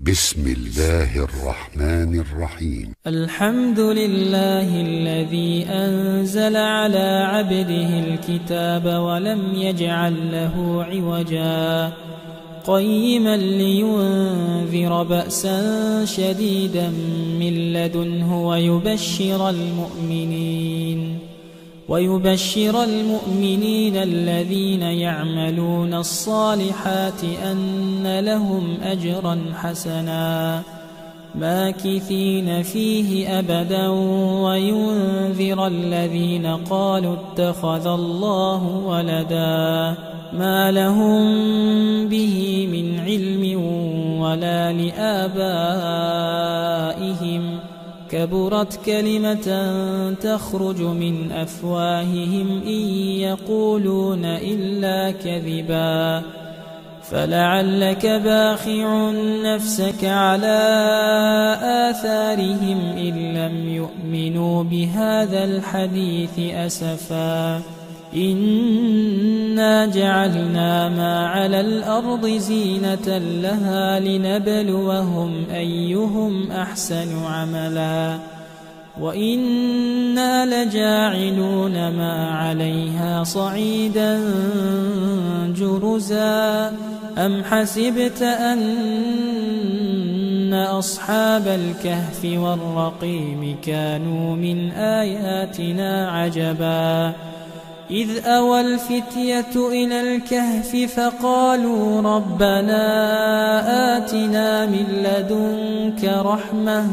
بسم الله الرحمن الرحيم. الحمد لله الذي أنزل على عبده الكتاب ولم يجعل له عوجا قيما لينذر بأسا شديدا من لدنه ويبشر المؤمنين الذين يعملون الصالحات أن لهم أجرا حسنا ماكثين فيه أبدا وينذر الذين قالوا اتخذ الله ولدا ما لهم به من علم ولا لآبائهم كبرت كلمة تخرج من أفواههم إن يقولون إلا كذبا فلعلك باخع نفسك على آثارهم إن لم يؤمنوا بهذا الحديث أسفا إنا جعلنا ما على الأرض زينة لها لنبلوهم أيهم أحسن عملا وإنا لجاعلون ما عليها صعيدا جرزا أم حسبت أن أصحاب الكهف والرقيم كانوا من آياتنا عجبا إذ أوى الفتية إلى الكهف فقالوا ربنا آتنا من لدنك رحمة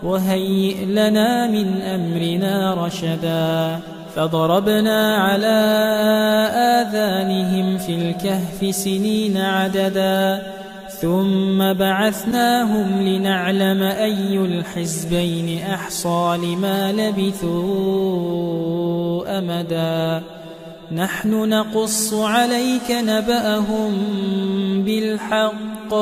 وهيئ لنا من أمرنا رشدا فضربنا على آذانهم في الكهف سنين عددا ثم بعثناهم لنعلم أي الحزبين أحصى لما لبثوا أمدا نحن نقص عليك نبأهم بالحق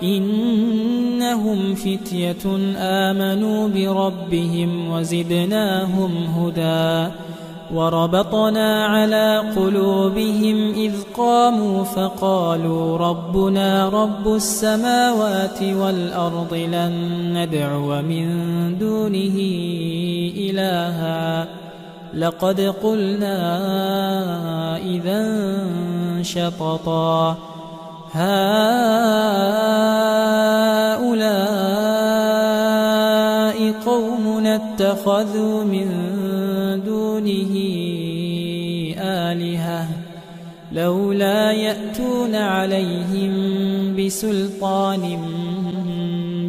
إنهم فتية آمنوا بربهم وزدناهم هدى وربطنا على قلوبهم إذ قاموا فقالوا ربنا رب السماوات والأرض لن ندعو من دونه إلها لقد قلنا إذا شططا هؤلاء قومنا اتخذوا من دونه آلهة لولا يأتون عليهم بسلطان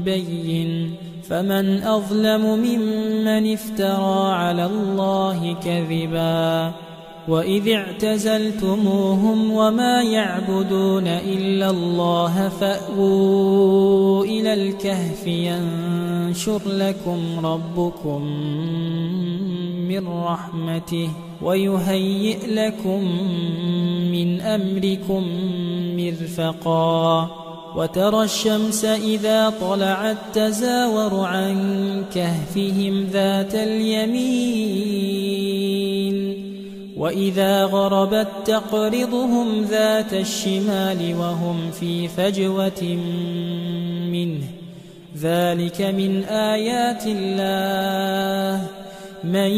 بين فمن أظلم ممن افترى على الله كذبا وإذ اعتزلتموهم وما يعبدون إلا الله فأووا إلى الكهف ينشر لكم ربكم من رحمته ويهيئ لكم من أمركم مرفقا وترى الشمس إذا طلعت تزاور عن كهفهم ذات اليمين وإذا غربت تقرضهم ذات الشمال وهم في فجوة منه ذلك من آيات الله من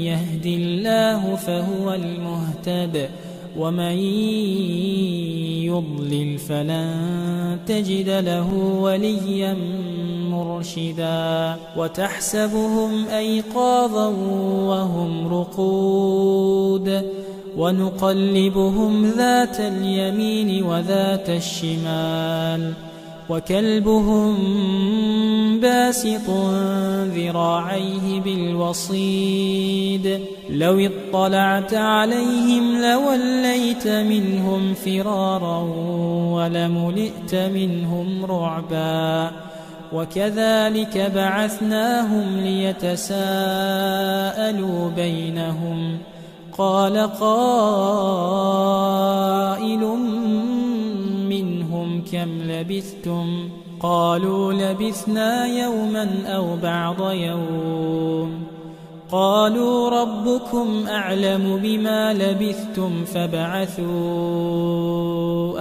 يهد الله فهو المهتد ومن يضلل فلن تجد له وليا مرشدا وتحسبهم أيقاظا وهم رقود ونقلبهم ذات اليمين وذات الشمال وكلبهم باسط ذراعيه بالوصيد لو اطلعت عليهم لوليت منهم فرارا ولملئت منهم رعبا وكذلك بعثناهم ليتساءلوا بينهم قال قائل منهم كم لبثتم قالوا لبثنا يوما أو بعض يوم قالوا ربكم أعلم بما لبثتم فابعثوا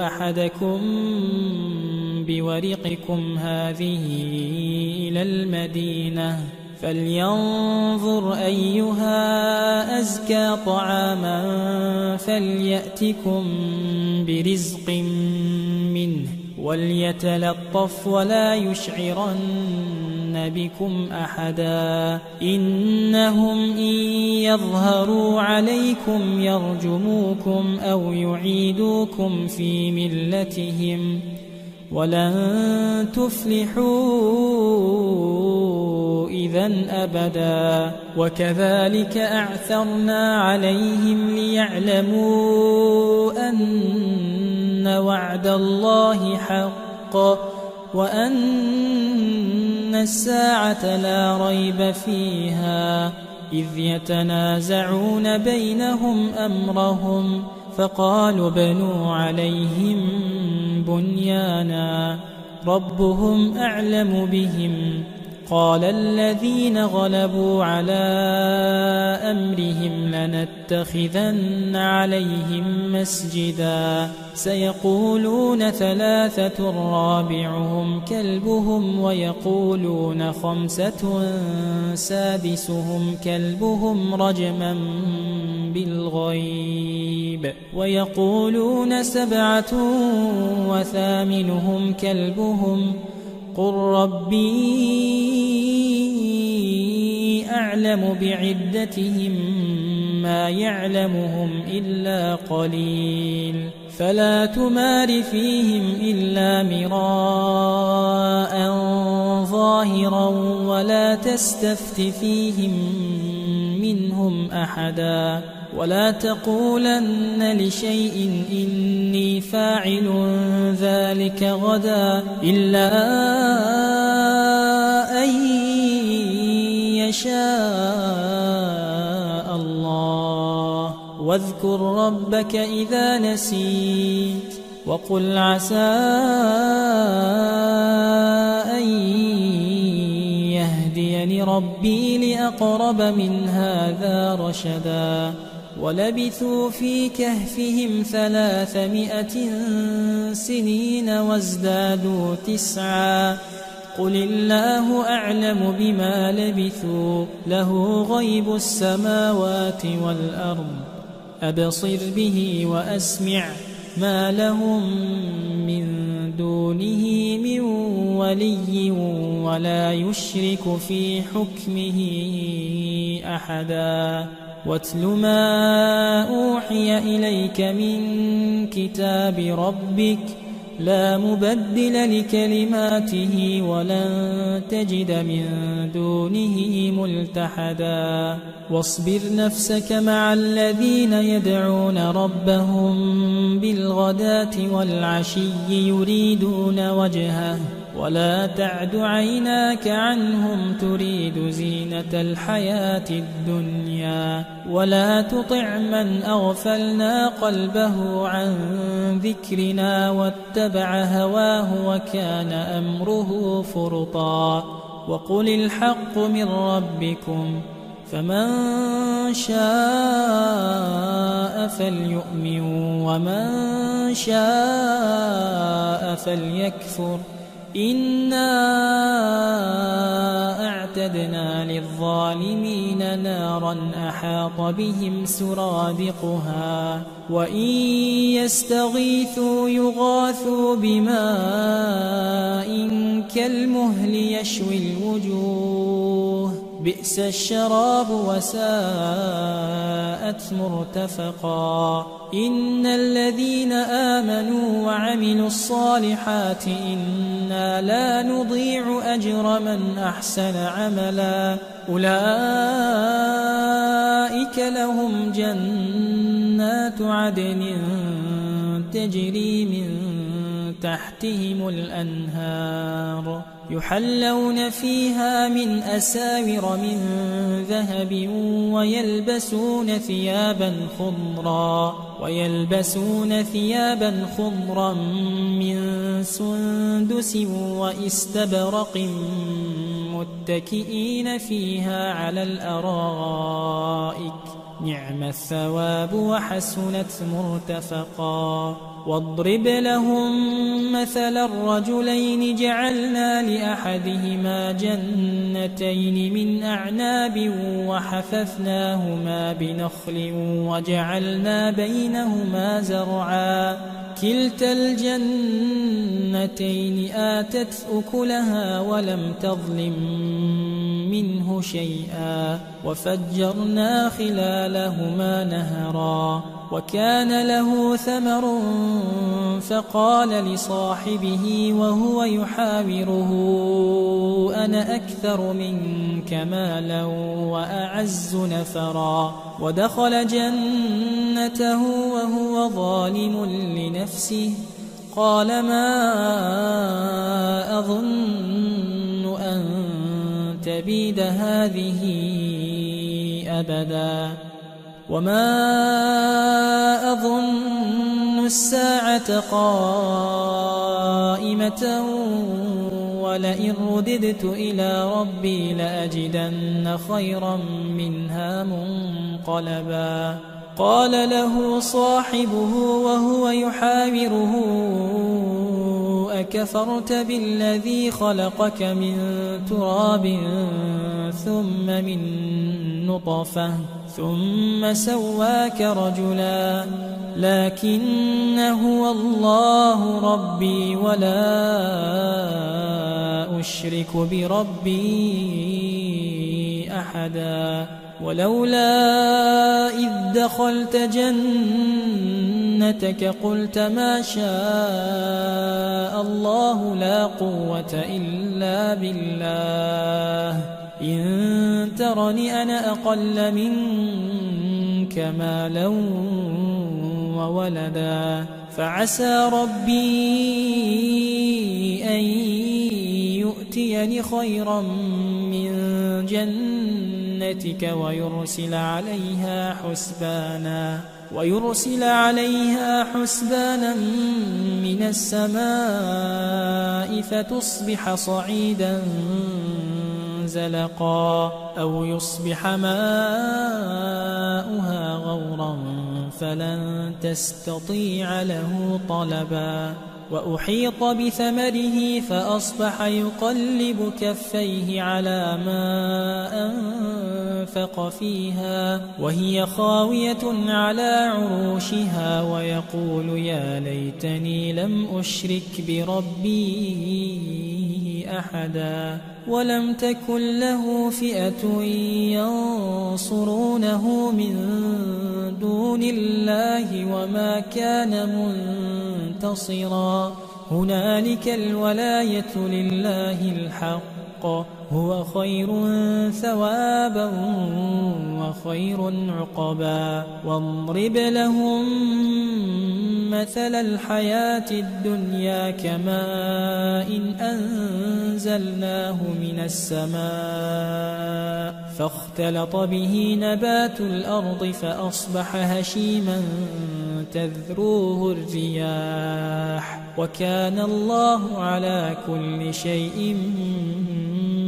أحدكم بورقكم هذه إلى المدينة فلينظر أيها أزكى طعاما فليأتكم برزق منه وليتلطف ولا يشعرن بكم أحدا إنهم إن يظهروا عليكم يرجموكم أو يعيدوكم في ملتهم ولن تفلحوا إذن أبدا وكذلك أعثرنا عليهم ليعلموا أن وعد الله حق وأن الساعة لا ريب فيها إذ يتنازعون بينهم أمرهم فقالوا بنوا عليهم بنيانا ربهم أعلم بهم قال الذين غلبوا على أمرهم لنتخذن عليهم مسجدا سيقولون ثلاثة رابعهم كلبهم ويقولون خمسة سادسهم كلبهم رجما بالغيب ويقولون سبعة وثامنهم كلبهم قل ربي أعلم بعدتهم ما يعلمهم إلا قليل فلا تمار فيهم إلا مراء ظاهرا ولا تستفت فيهم منهم أحدا ولا تقولن لشيء إني فاعل ذلك غدا إلا أن يشاء الله واذكر ربك إذا نسيت وقل عسى أن يهديني ربي لأقرب من هذا رشدا ولبثوا في كهفهم 300 سنين وازدادوا 9 قل الله أعلم بما لبثوا له غيب السماوات والأرض أبصر به وأسمع ما لهم من دونه من ولي ولا يشرك في حكمه أحدا واتل ما أوحي إليك من كتاب ربك لا مبدل لكلماته ولن تجد من دونه ملتحدا واصبر نفسك مع الذين يدعون ربهم بالغداة والعشي يريدون وجهه ولا تعد عيناك عنهم تريد زينة الحياة الدنيا ولا تطع من أغفلنا قلبه عن ذكرنا واتبع هواه وكان أمره فرطا وقل الحق من ربكم فمن شاء فليؤمن ومن شاء فليكفر إنا أعتدنا للظالمين نارا أحاط بهم سرادقها وإن يستغيثوا يغاثوا بماء كالمهل يشوي الوجوه بئس الشراب وساءت مرتفقا إن الذين آمنوا وعملوا الصالحات إنا لا نضيع أجر من أحسن عملا أولئك لهم جنات عدن تجري من تحتهم الأنهار يحلون فيها من أساور من ذهب ويلبسون ثيابا خضرا من سندس وإستبرق متكئين فيها على الأرائك نعم الثواب وحسنت مرتفقا واضرب لهم مثل الرجلين جعلنا لأحدهما جنتين من أعناب وحففناهما بنخل وجعلنا بينهما زرعا كلتا الجنتين آتت أكلها ولم تظلم منه شيئا وفجرنا خلالهما نهرا وكان له ثمر فقال لصاحبه وهو يحاوره أنا أكثر منك مالا وأعز نفرا ودخل جنته وهو ظالم لنفسه قال ما أظن أن تبيد هذه أبدا وما أظن الساعة قائمة ولئن رددت إلى ربي لأجدن خيرا منها منقلبا قال له صاحبه وهو يحاوره أكفرت بالذي خلقك من تراب ثم من نطفة ثم سواك رجلا لكن هو الله ربي ولا أشرك بربي أحدا ولولا إذ دخلت جنتك قلت ما شاء الله لا قوة إلا بالله إن ترني أنا أقل منك مالا وولدا فعسى ربي أن يؤتيني خيرا من جنتك ويرسل عليها حسبانا من السماء فتصبح صعيدا زلقا أو يصبح ماؤها غورا فلن تستطيع له طلبا وأحيط بثمره فأصبح يقلب كفيه على ما أنفق فيها وهي خاوية على عروشها ويقول يا ليتني لم أشرك بربي أحدا ولم تكن له فئة ينصرونه من دون الله وما كان منتصرا هنالك الولاية لله الحق هو خير ثوابا وخير عقبا واضرب لهم مثل الحياة الدنيا كماء أنزلناه من السماء فاختلط به نبات الأرض فأصبح هشيما تذروه الرياح وكان الله على كل شيء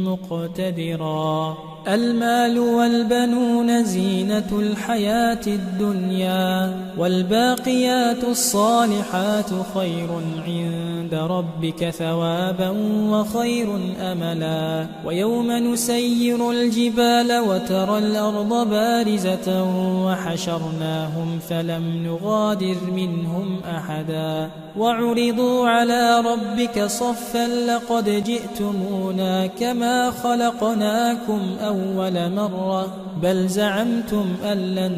مقتدرا المال والبنون زينة الحياة الدنيا والباقيات الصالحات خير عند ربك ثوابا وخير أملا ويوم نسير الجبال وترى الأرض بارزة وحشرناهم فلم نغادر منهم أحدا وعرضوا على ربك صفا لقد جئتمونا كما خلقناكم أول مرة بل زعمتم أن لن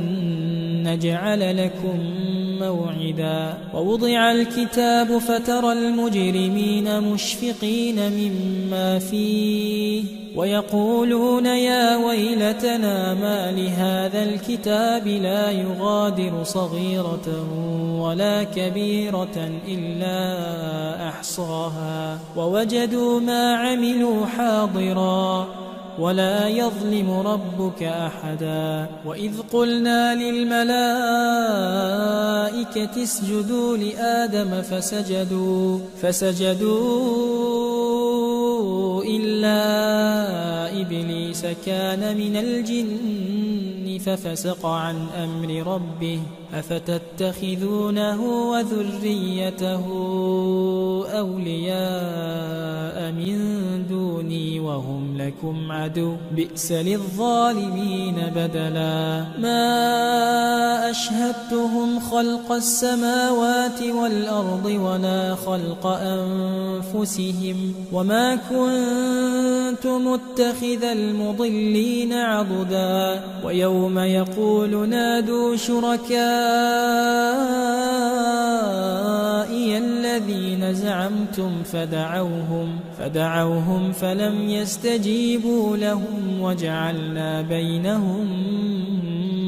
نجعل لكم موعدا ووضع الكتاب فترى المجرمين مشفقين مما فيه ويقولون يا ويلتنا ما لهذا الكتاب لا يغادر صغيرة ولا كبيرة إلا أحصاها ووجدوا ما عملوا حاضرا ولا يظلم ربك أحدا وإذ قلنا للملائكة اسجدوا لآدم فسجدوا إلا إبليس كان من الجن ففسق عن أمر ربه أفتتخذونه وذريته أولياء من دوني وهم لكم عدو بئس للظالمين بدلا ما أشهدتهم خلق السماوات والأرض ولا خلق أنفسهم وما كنت متخذ المضلين عضدا ويوم يقول نادوا شركائي الذين زعمتم فدعوهم فلم يستجيبوا لهم وجعلنا بينهم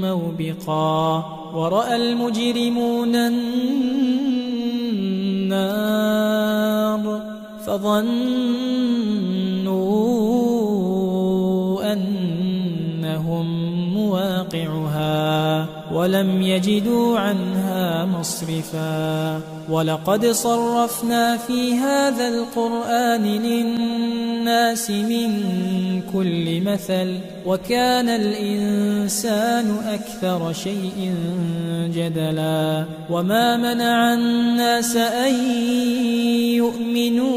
موبقا ورأى المجرمون النار فظنوا أنهم مواقعها ولم يجدوا عنها مصرفا ولقد صرفنا في هذا القرآن للناس من كل مثل وكان الإنسان أكثر شيء جدلا وما منع الناس أن يؤمنوا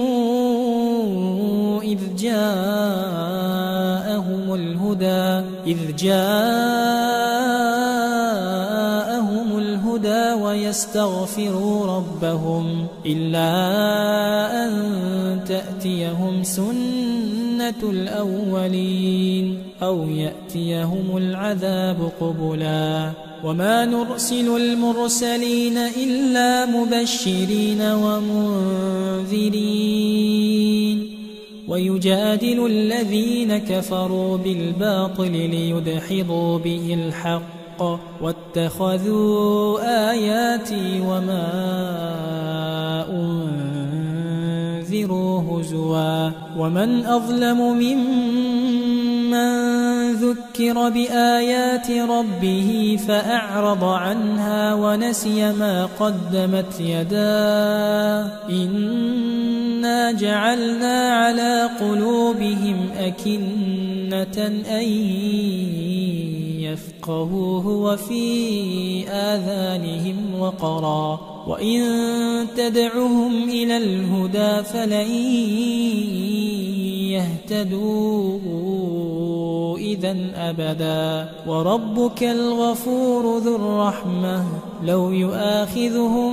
إذ جاءهم الهدى ويستغفروا ربهم إلا أن تأتيهم سنة الأولين أو يأتيهم العذاب قبلا وما نرسل المرسلين إلا مبشرين ومنذرين ويجادل الذين كفروا بالباطل ليدحضوا به الحق واتخذوا آياتي وما أنذروا هزوا ومن أظلم ممن ذكر بآيات ربه فأعرض عنها ونسي ما قدمت يداه إنا جعلنا على قلوبهم أكنة أن يفقهوه وفي آذانهم وقرا وإن تدعهم إلى الهدى فلن يهتدوا إذا أبدا وربك الغفور ذو الرحمة لو يؤاخذهم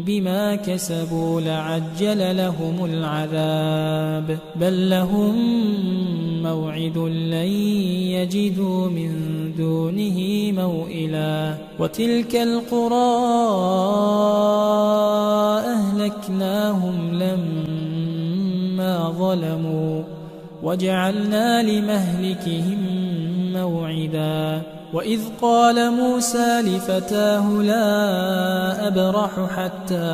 بما كسبوا لعجل لهم العذاب بل لهم موعد لن يجدوا من دونه موئلا وتلك القرى أهلكناهم لما ظلموا وجعلنا لمهلكهم موعدا وإذ قال موسى لفتاه لا أبرح حتى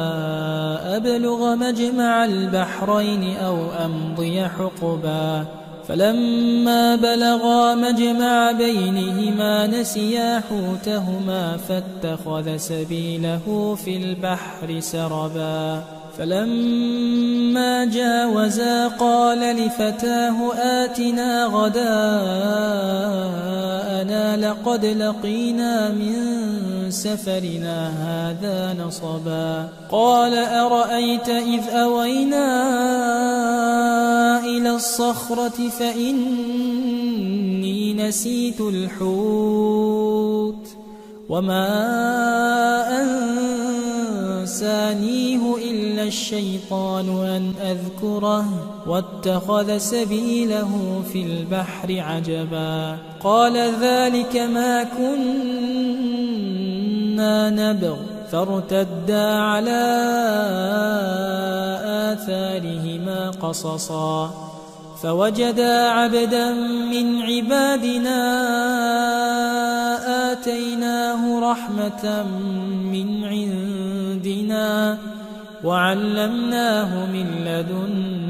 أبلغ مجمع البحرين أو أمضي حقبا فلما بلغا مجمع بينهما نسيا حوتهما فاتخذ سبيله في البحر سربا فلما جاوزا قال لفتاه آتنا غداءنا لقد لقينا من سفرنا هذا نصبا قال أرأيت إذ أوينا إلى الصخرة فإني نسيت الحوت وما أنسانيه إلا الشيطان أن أذكره واتخذ سبيله في البحر عجبا قال ذلك ما كنا نبغ فارتدا على آثارهما قصصا فوجدا عبدا من عبادنا آتيناه رحمة من عندنا وعلمناه من لدنا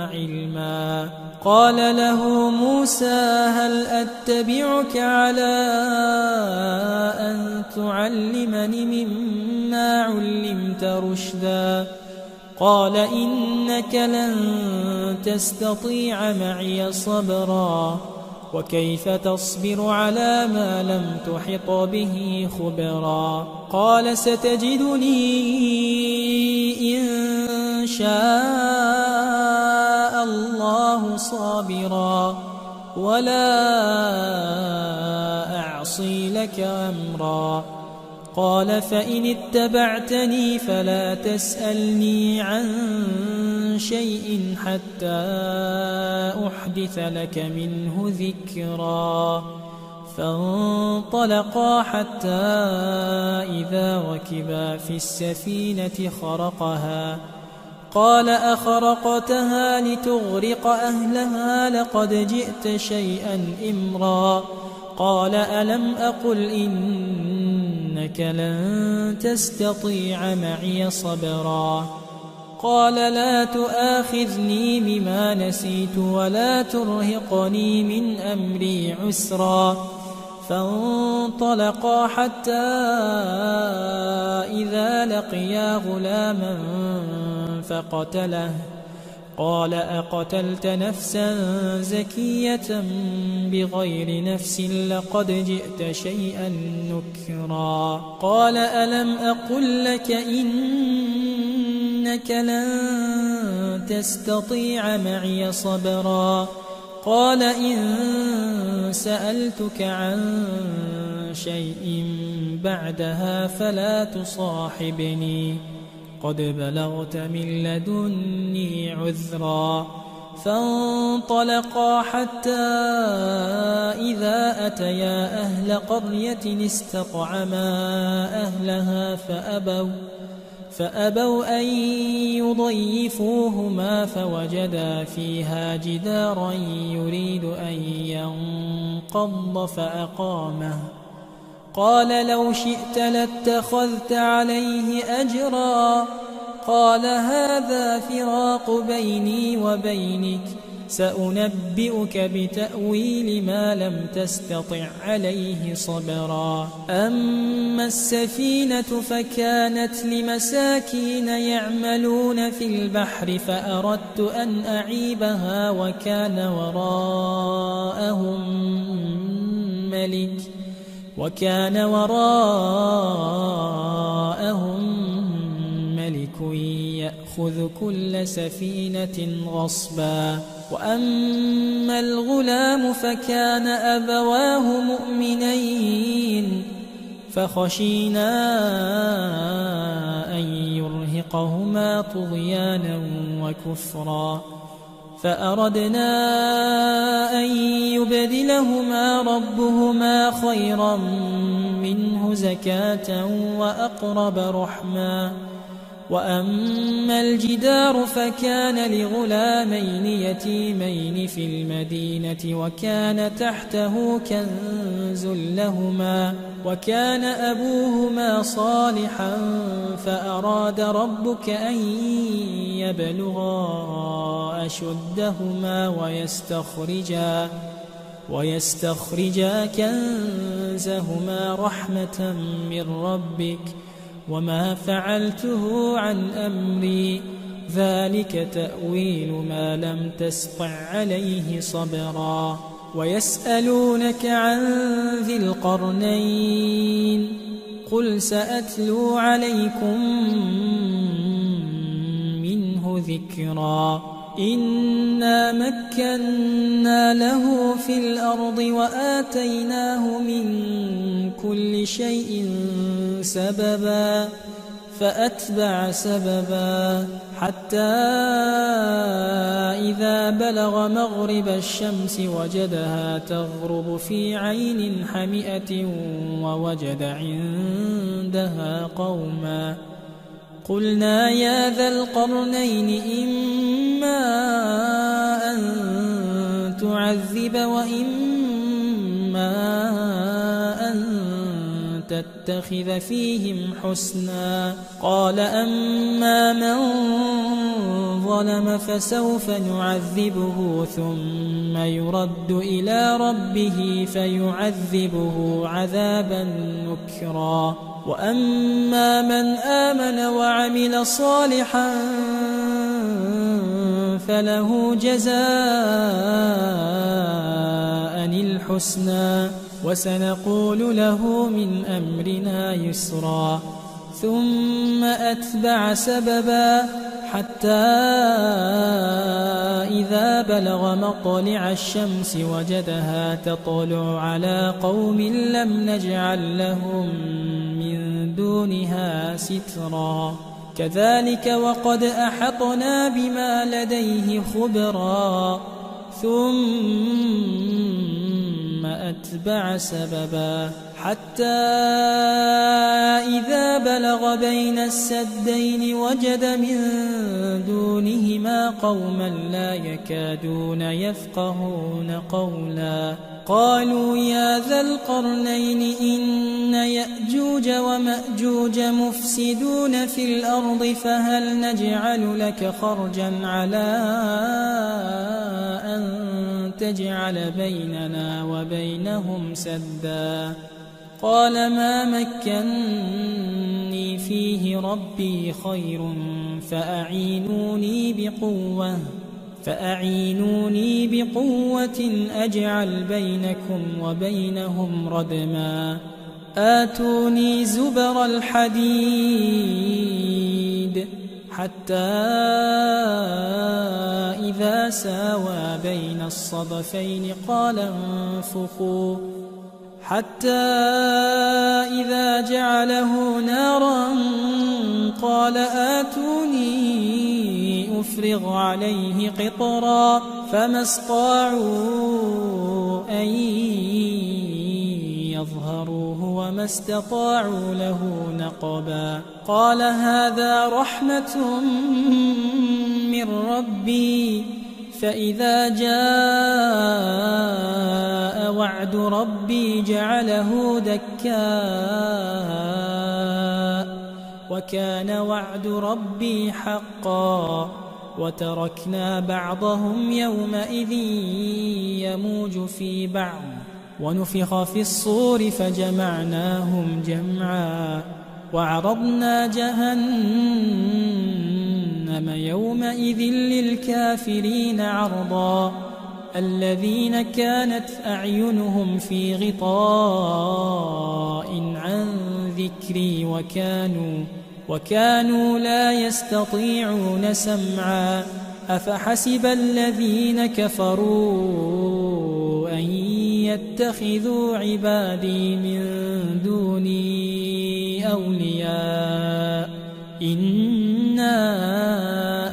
علما قال له موسى هل أتبعك على أن تعلمني مما علمت رشدا قال إنك لن تستطيع معي صبرا وكيف تصبر على ما لم تحط به خبرا قال ستجدني إن شاء الله صابرا ولا أعصي لك أمرا قال فإن اتبعتني فلا تسألني عن شيء حتى أحدث لك منه ذكرا فانطلقا حتى إذا ركبا في السفينة خرقها قال أخرقتها لتغرق أهلها لقد جئت شيئا إمرا قال ألم أقل إنك لن تستطيع معي صبرا قال لا تؤاخذني بما نسيت ولا ترهقني من أمري عسرا فانطلقا حتى إذا لقيا غلاما فقتله قال أقتلت نفسا زكية بغير نفس لقد جئت شيئا نكرا قال ألم أقل لك إنك لن تستطيع معي صبرا قال إن سألتك عن شيء بعدها فلا تصاحبني قد بلغت من لدني عذرا فانطلقا حتى إذا أتيا أهل قرية استطعما أهلها فأبوا أن يضيفوهما فوجدا فيها جدارا يريد أن ينقض فأقامه قال لو شئت لاتخذت عليه أجرا قال هذا فراق بيني وبينك سأنبئك بتأويل ما لم تستطع عليه صبرا أما السفينة فكانت لمساكين يعملون في البحر فأردت أن أعيبها وكان وراءهم ملك يأخذ كل سفينة غصبا وأما الغلام فكان أبواه مؤمنين فخشينا أن يرهقهما طغيانا وكفرا فأردنا أن يبدلهما ربهما خيرا منه زكاة وأقرب رحما وأما الجدار فكان لغلامين يتيمين في المدينة وكان تحته كنز لهما وكان أبوهما صالحا فأراد ربك أن يبلغا أشدهما ويستخرجا كنزهما رحمة من ربك وما فعلته عن أمري ذلك تأويل ما لم تسطع عليه صبرا ويسألونك عن ذي القرنين قل سأتلو عليكم منه ذكرا إنا مكنا له في الأرض وآتيناه من كل شيء سببا فأتبع سببا حتى إذا بلغ مغرب الشمس وجدها تغرب في عين حمئة ووجد عندها قوما قلنا يا ذا القرنين إما أن تعذب وإما أن تتخذ فيهم حسنا قال أما من ظلم فسوف نعذبه ثم يرد إلى ربه فيعذبه عذابا نكرا وأما من آمن وعمل صالحا فله جزاء الحسنى وسنقول له من أمرنا يسرا ثم أتبع سببا حتى إذا بلغ مطلع الشمس وجدها تطلع على قوم لم نجعل لهم من دونها سترا كذلك وقد أحطنا بما لديه خبرا ثم أتبع سببا حتى إذا بلغ بين السدين وجد من دونهما قوما لا يكادون يفقهون قولا قالوا يا ذا القرنين إن يأجوج ومأجوج مفسدون في الأرض فهل نجعل لك خرجا على أن تجعل بيننا وبينهم سدا قال ما مكني فيه ربي خير فأعينوني بقوة أجعل بينكم وبينهم ردما آتوني زبر الحديد حتى إذا ساوى بين الصدفين قال انفخوا حتى إذا جعله نارا قال آتوني أفرغ عليه قطرا فما استطاعوا أن يظهروه وما استطاعوا له نقبا قال هذا رحمة من ربي فإذا جاء وعد ربي جعله دكاء وكان وعد ربي حقا وتركنا بعضهم يومئذ يموج في بعض ونفخ في الصور فجمعناهم جمعا وعرضنا جهنم يومئذ للكافرين عرضا الذين كانت أعينهم في غطاء عن ذكري وكانوا لا يستطيعون سمعا أفحسب الذين كفروا أن يتخذوا عبادي من دوني أولياء إنا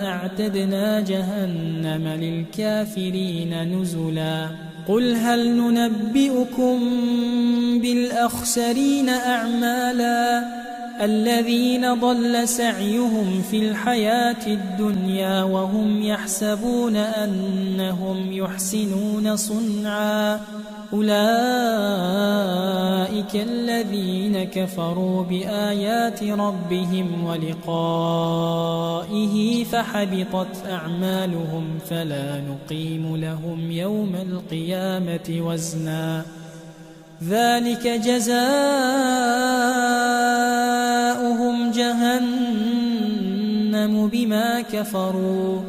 أعتدنا جهنم للكافرين نزلا قل هل ننبئكم بالأخسرين أعمالا الذين ضل سعيهم في الحياة الدنيا وهم يحسبون أنهم يحسنون صنعا أولئك الذين كفروا بآيات ربهم ولقائه فحبطت أعمالهم فلا نقيم لهم يوم القيامة وزنا ذلك جزاؤهم جهنم بما كفروا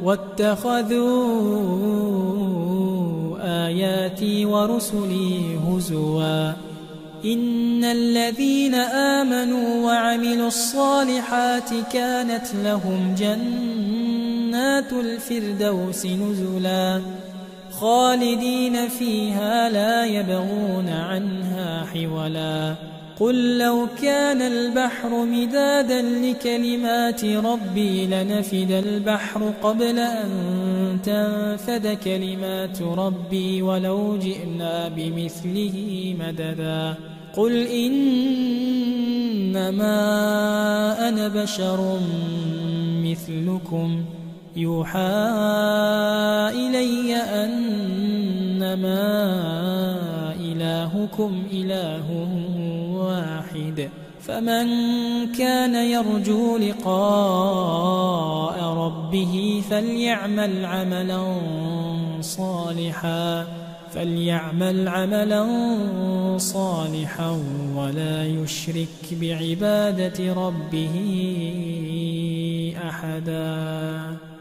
واتخذوا آياتي ورسلي هزوا إن الذين آمنوا وعملوا الصالحات كانت لهم جنات الفردوس نزلا خالدين فيها لا يبغون عنها حولا قل لو كان البحر مدادا لكلمات ربي لنفد البحر قبل أن تنفد كلمات ربي ولو جئنا بمثله مددا قل إنما أنا بشر مثلكم يوحى إلي أنما إلهكم إله واحد فمن كان يرجو لقاء ربه فليعمل عملا صالحا ولا يشرك بعبادة ربه أحدا.